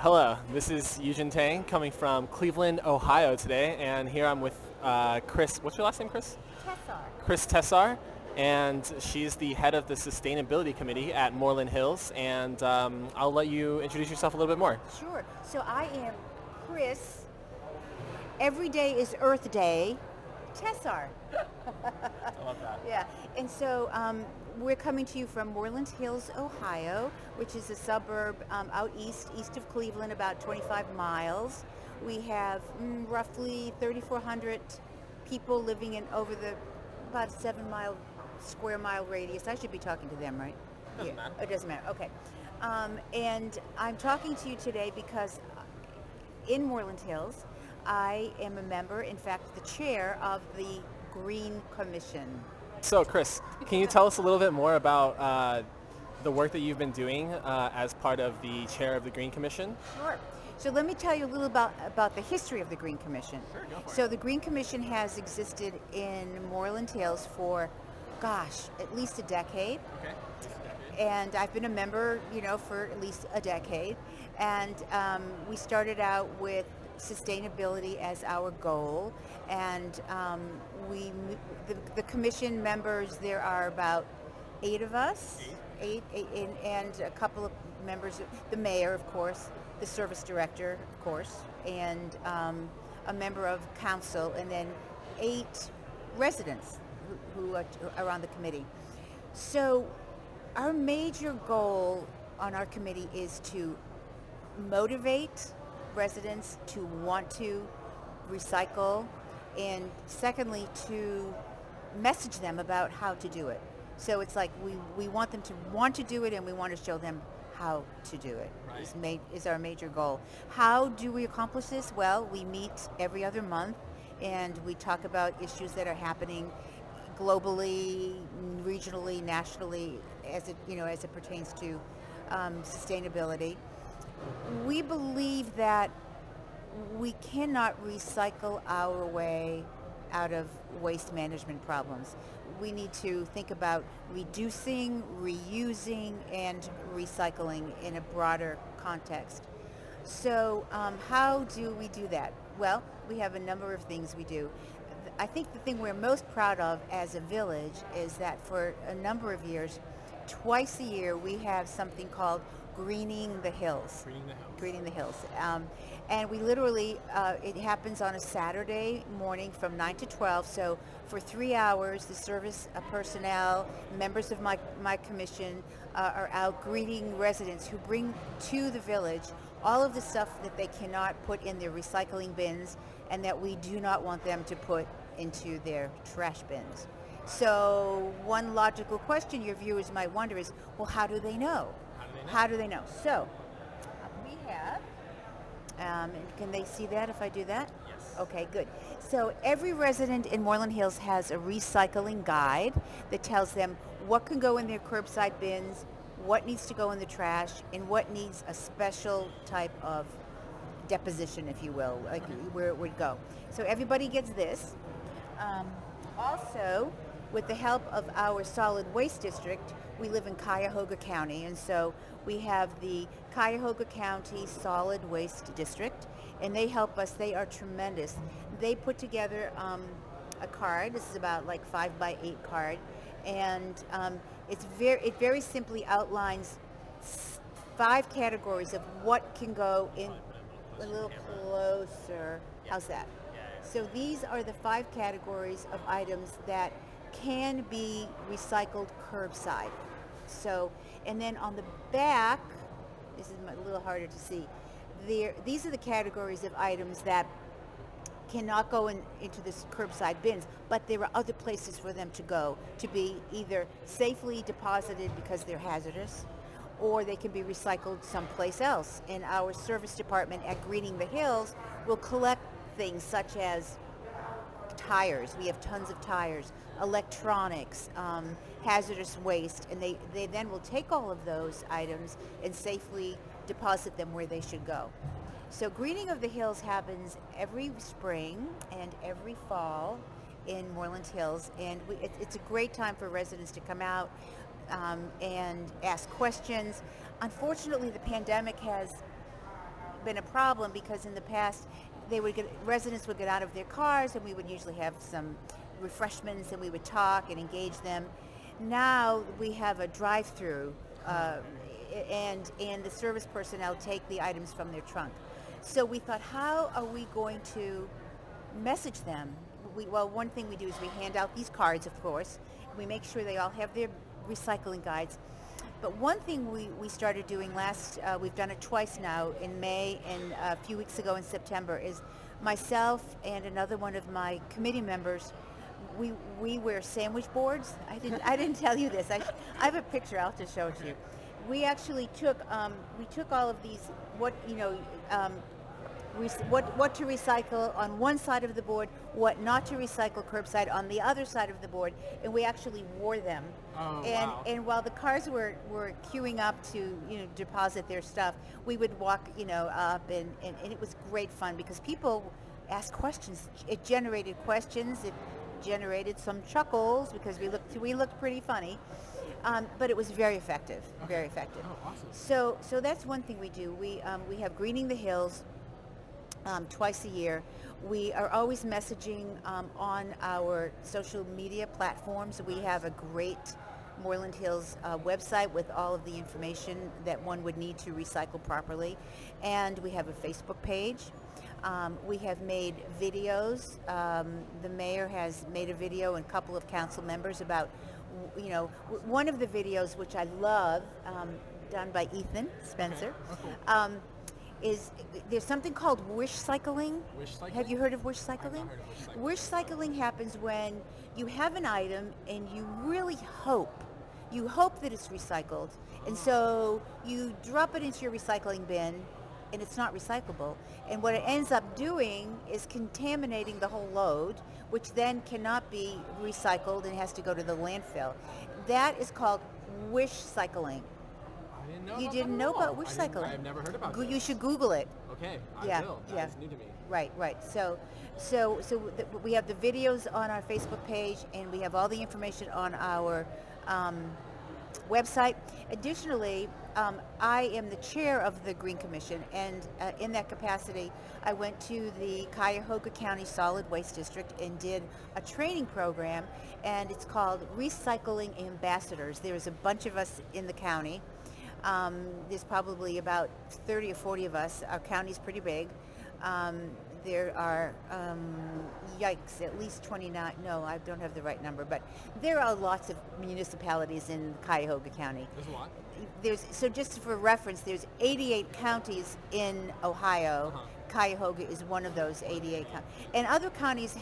Hello, this is Yujin Tang coming from Cleveland, Ohio today, and here I'm with Kris. What's your last name, Kris? Tesar. Kris Tesar, and she's the head of the Sustainability Committee at Moreland Hills, and I'll let you introduce yourself a little bit more. Sure. So I am Kris. Every day is Earth Day. Tesar. I love that. Yeah. And so we're coming to you from Moreland Hills, Ohio, which is a suburb out east of Cleveland, about 25 miles. We have roughly 3,400 people living in about a 7 square mile radius. I should be talking to them, right? Doesn't matter. It doesn't matter. Okay. And I'm talking to you today because in Moreland Hills, I am a member, in fact, the chair of the Green Commission. So, Kris, can you tell us a little bit more about the work that you've been doing as part of the chair of the Green Commission? Sure. So let me tell you a little about the history of the Green Commission. Sure, go for it. So the Green Commission has existed in Moreland Hills for, at least a decade. Okay. And I've been a member, for at least a decade. And we started out with sustainability as our goal. And the commission members, there are about 8 of us. Eight, and a couple of members, the mayor, of course, the service director, of course, and a member of council, and then 8 residents who are on the committee. So our major goal on our committee is to motivate residents to want to recycle, and secondly, to message them about how to do it. So it's like we want them to want to do it, and we want to show them how to do it. Right. Is our major goal. How do we accomplish this? Well, we meet every other month, and we talk about issues that are happening globally, regionally, nationally, as it pertains to sustainability. We believe that we cannot recycle our way out of waste management problems. We need to think about reducing, reusing, and recycling in a broader context. So how do we do that? Well, we have a number of things we do. I think the thing we're most proud of as a village is that for a number of years, twice a year, we have something called Greening the Hills. Greening the Hills. And we literally, it happens on a Saturday morning from 9 to 12. So for 3 hours, the service personnel, members of my commission are out greeting residents who bring to the village all of the stuff that they cannot put in their recycling bins and that we do not want them to put into their trash bins. So one logical question your viewers might wonder is, well, how do they know? How do they know? So we have, can they see that if I do that? Yes. Okay, good. So every resident in Moreland Hills has a recycling guide that tells them what can go in their curbside bins, what needs to go in the trash, and what needs a special type of deposition, if you will, like where it would go. So everybody gets this. Also, with the help of our solid waste district, we live in Cuyahoga County, and so we have the Cuyahoga County Solid Waste District, and they help us. They are tremendous. They put together a card. This is about like 5x8 card, and it very simply outlines 5 categories of what can go in. A little closer. How's that? So these are the 5 categories of items that can be recycled curbside. So, and then on the back, this is a little harder to see, these are the categories of items that cannot go into this curbside bins, but there are other places for them to go to be either safely deposited because they're hazardous, or they can be recycled someplace else. And our service department at Greening the Hills will collect things such as tires. We have tons of tires, electronics, hazardous waste, and they then will take all of those items and safely deposit them where they should go. So Greening of the Hills happens every spring and every fall in Moreland Hills, and it's a great time for residents to come out and ask questions. Unfortunately, the pandemic has been a problem because in the past residents would get out of their cars and we would usually have some refreshments and we would talk and engage them. Now we have a drive-through and the service personnel take the items from their trunk. So we thought, how are we going to message them? Well, one thing we do is we hand out these cards, of course. We make sure they all have their recycling guides. But one thing we started doing we've done it twice now, in May and a few weeks ago in September, is myself and another one of my committee members, we wear sandwich boards. I didn't tell you this. I have a picture. I'll just show it to you. We actually took all of these, what to recycle on one side of the board, what not to recycle curbside on the other side of the board, and we actually wore them. Oh, and wow. and while the cars were queuing up to deposit their stuff, we would walk up and it was great fun because people asked questions. It generated questions. It generated some chuckles because we looked pretty funny. But it was very effective, very effective. Oh, awesome. So that's one thing we do. We have Greening the Hills twice a year. We are always messaging on our social media platforms. We have a great Moreland Hills website with all of the information that one would need to recycle properly. And we have a Facebook page. We have made videos. The mayor has made a video and a couple of council members about, one of the videos which I love, done by Ethan Spencer, is there's something called wish cycling. Wish cycling? Have you heard of wish cycling? I've not heard of wish cycling. Wish cycling happens when you have an item and you really hope that it's recycled, and so you drop it into your recycling bin and it's not recyclable. And what it ends up doing is contaminating the whole load, which then cannot be recycled and has to go to the landfill. That is called wish cycling. I didn't know You about didn't that know at all. about wish cycling? I've never heard about You this. should Google it. Okay, I Yeah, will. yeah. That's new to me. Right. So we have the videos on our Facebook page, and we have all the information on our website. Additionally, I am the chair of the Green Commission, and in that capacity, I went to the Cuyahoga County Solid Waste District and did a training program, and it's called Recycling Ambassadors. There's a bunch of us in the county. There's probably about 30 or 40 of us. Our county's pretty big. There are, at least 29, no, I don't have the right number, but there are lots of municipalities in Cuyahoga County. There's a lot. So just for reference, there's 88 counties in Ohio. Cuyahoga is one of those 88 counties. And other counties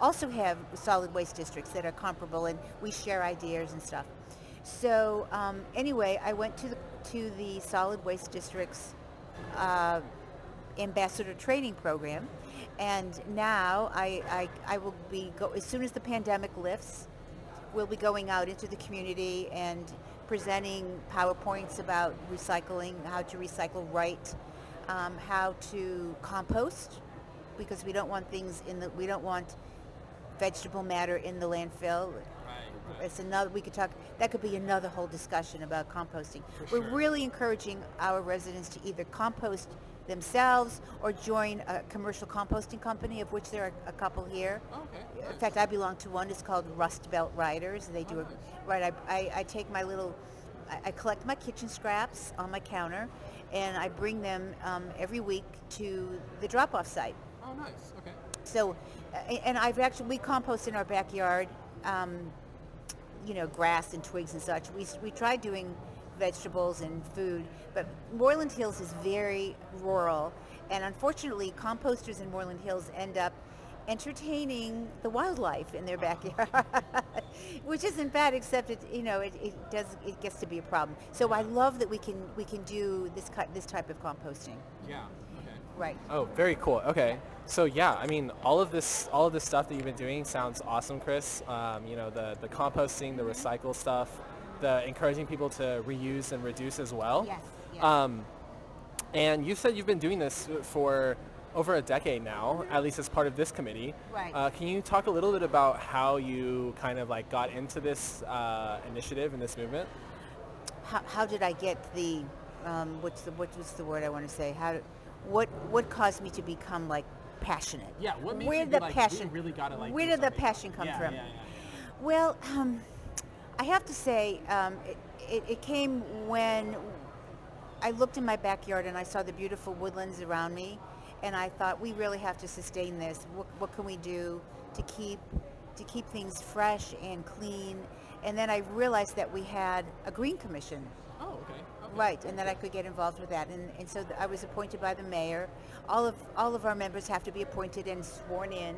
also have solid waste districts that are comparable, and we share ideas and stuff. So anyway, I went to the solid waste district's ambassador training program, and now I will be as soon as the pandemic lifts, we'll be going out into the community and presenting PowerPoints about recycling, how to recycle right, how to compost, because we don't want we don't want vegetable matter in the landfill. Right. It's that could be another whole discussion about composting. For We're sure. really encouraging our residents to either compost themselves or join a commercial composting company, of which there are a couple here. Okay. In fact, I belong to one. It's called Rust Belt Riders. They do I take my I collect my kitchen scraps on my counter, and I bring them every week to the drop-off site. Oh, nice. Okay. So, and we compost in our backyard, grass and twigs and such. We try doing vegetables and food, but Moreland Hills is very rural, and unfortunately, composters in Moreland Hills end up entertaining the wildlife in their backyard, which isn't bad, except it gets to be a problem. So I love that we can do this type of composting. Yeah. Okay. Right. Oh, very cool. Okay. So yeah, I mean, all of this stuff that you've been doing sounds awesome, Kris. The composting, the recycle stuff, the encouraging people to reuse and reduce as well. Yes. And you said you've been doing this for over a decade now, at least as part of this committee. Right. Can you talk a little bit about how you kind of got into this initiative and this movement? How did I get the what's the word I want to say? What caused me to become like passionate? Yeah, what made Where you did be the like, passion? we really gotta like Where do did the something? passion come Yeah, from? yeah, Well, I have to say, it came when I looked in my backyard and I saw the beautiful woodlands around me, and I thought we really have to sustain this. What can we do to keep things fresh and clean? And then I realized that we had a green commission. Oh, okay. Okay. Right, and that I could get involved with that, and so I was appointed by the mayor. All of our members have to be appointed and sworn in,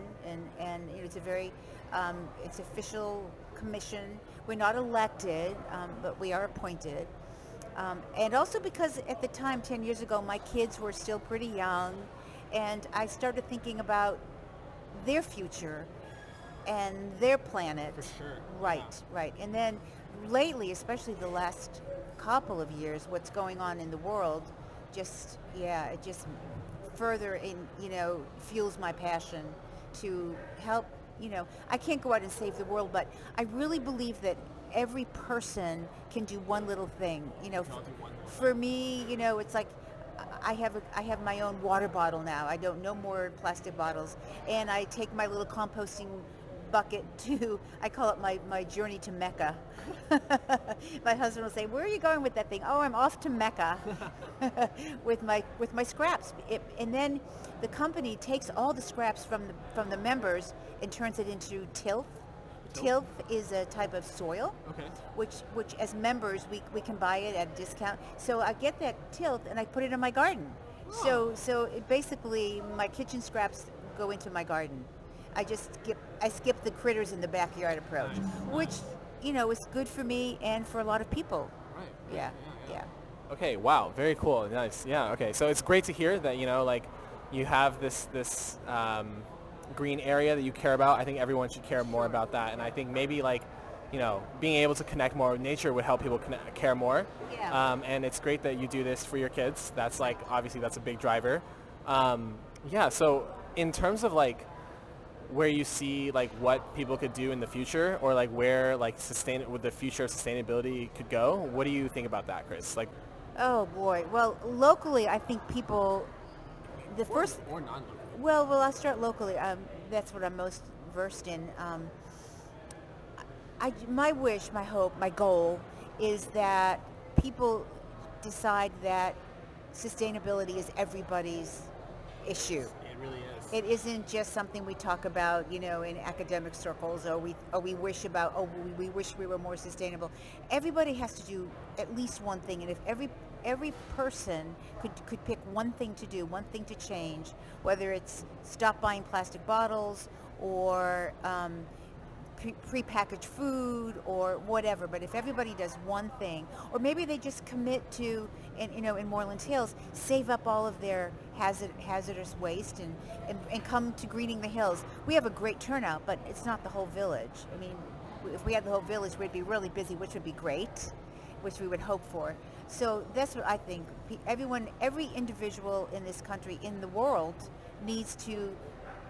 and it's a very it's official commission. We're not elected, but we are appointed, and also because at the time, 10 years ago, my kids were still pretty young, and I started thinking about their future and their planet. For sure. Right, Yeah. right. And then lately, especially the last couple of years, what's going on in the world, it just further fuels my passion to help. I can't go out and save the world, but I really believe that every person can do one little thing. Not do one little For me, it's like I have my own water bottle now. I don't no more plastic bottles, and I take my little composting bucket to, I call it my journey to Mecca. My husband will say, "Where are you going with that thing?" "Oh, I'm off to Mecca with my scraps." And then the company takes all the scraps from the members and turns it into tilth. Tilth is a type of soil, Okay. which as members we can buy it at a discount. So I get that tilth and I put it in my garden. Oh. So it basically, my kitchen scraps go into my garden. I skip the critters in the backyard approach, Nice. which is good for me and for a lot of people. Right. Yeah, yeah. Okay, wow, very cool, nice. Yeah, okay, so it's great to hear that like you have this green area that you care about. I think everyone should care more about that, and I think maybe like being able to connect more with nature would help people care more. Yeah. And it's great that you do this for your kids. That's like obviously that's a big driver. Yeah, so in terms of like where you see like what people could do in the future, or like where like with the future of sustainability could go, what do you think about that, Kris? Like, Oh boy. Well, locally, I think people, the first, or non-local. well, I'll start locally. That's what I'm most versed in. My wish, my hope, my goal is that people decide that sustainability is everybody's issue. It really is. It isn't just something we talk about, in academic circles, or we wish about. We wish we were more sustainable. Everybody has to do at least one thing, and if every person could pick one thing to do, one thing to change, whether it's stop buying plastic bottles or prepackaged food or whatever, but if everybody does one thing, or maybe they just commit to, in Moreland Hills, save up all of their hazardous waste and come to Greening the Hills. We have a great turnout, but it's not the whole village. I mean, if we had the whole village, we'd be really busy, which would be great, which we would hope for. So that's what I think. Every individual in this country, in the world, needs to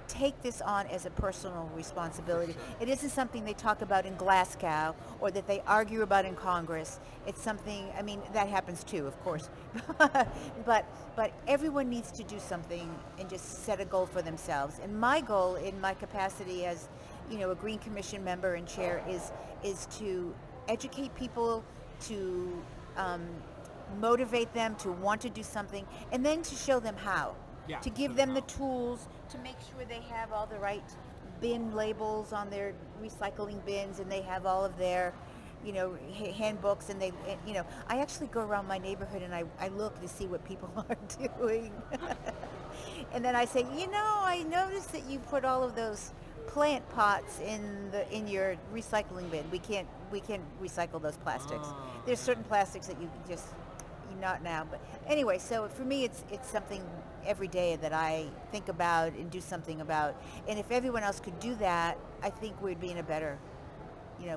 take this on as a personal responsibility. It isn't something they talk about in Glasgow or that they argue about in Congress. It's something, I mean, that happens too, of course. but everyone needs to do something and just set a goal for themselves. And my goal, in my capacity as, a Green Commission member and chair, is to educate people, to motivate them to want to do something, and then to show them how. Yeah, to give them the tools to make sure they have all the right bin labels on their recycling bins, and they have all of their, handbooks, and I actually go around my neighborhood and I look to see what people are doing. And then I say, I noticed that you put all of those plant pots in your recycling bin. We can't recycle those plastics. There's certain plastics that you just not now, but anyway, so for me it's something every day that I think about and do something about. And if everyone else could do that, I think we'd be in a better,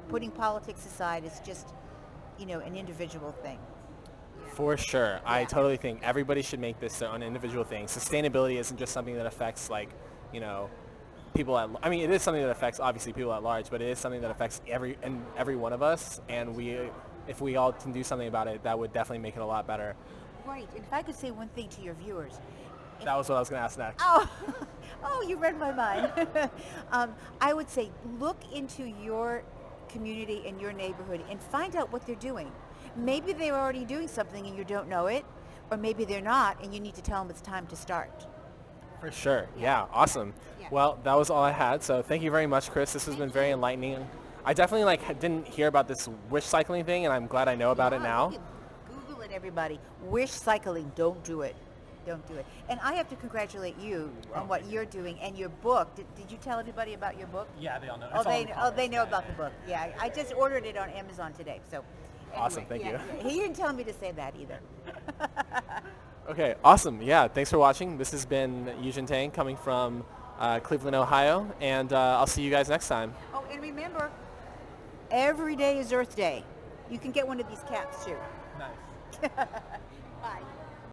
putting politics aside, it's just, an individual thing. For sure. Yeah. I totally think everybody should make this their own individual thing. Sustainability isn't just something that affects people it is something that affects obviously people at large, but it is something that affects every one of us, and if we all can do something about it, that would definitely make it a lot better. Great. And if I could say one thing to your viewers. That was what I was going to ask next. Oh, oh, you read my mind. I would say look into your community and your neighborhood and find out what they're doing. Maybe they're already doing something and you don't know it, or maybe they're not and you need to tell them it's time to start. For sure. Yeah. Awesome. Yeah. Well, that was all I had. So thank you very much, Kris. This has been very enlightening. I definitely didn't hear about this wish cycling thing, and I'm glad I know about it now. You can Google it, everybody. Wish cycling. Don't do it. Don't do it. And I have to congratulate you on what you're doing and your book. Did you tell everybody about your book? Yeah, they all know. They know about the book. Yeah, I just ordered it on Amazon today. So anyway, Awesome, thank you. Yeah. He didn't tell me to say that either. Okay, awesome. Yeah, thanks for watching. This has been Yujin Tang coming from Cleveland, Ohio, and I'll see you guys next time. Oh, and remember, every day is Earth Day. You can get one of these caps too. Nice. Bye.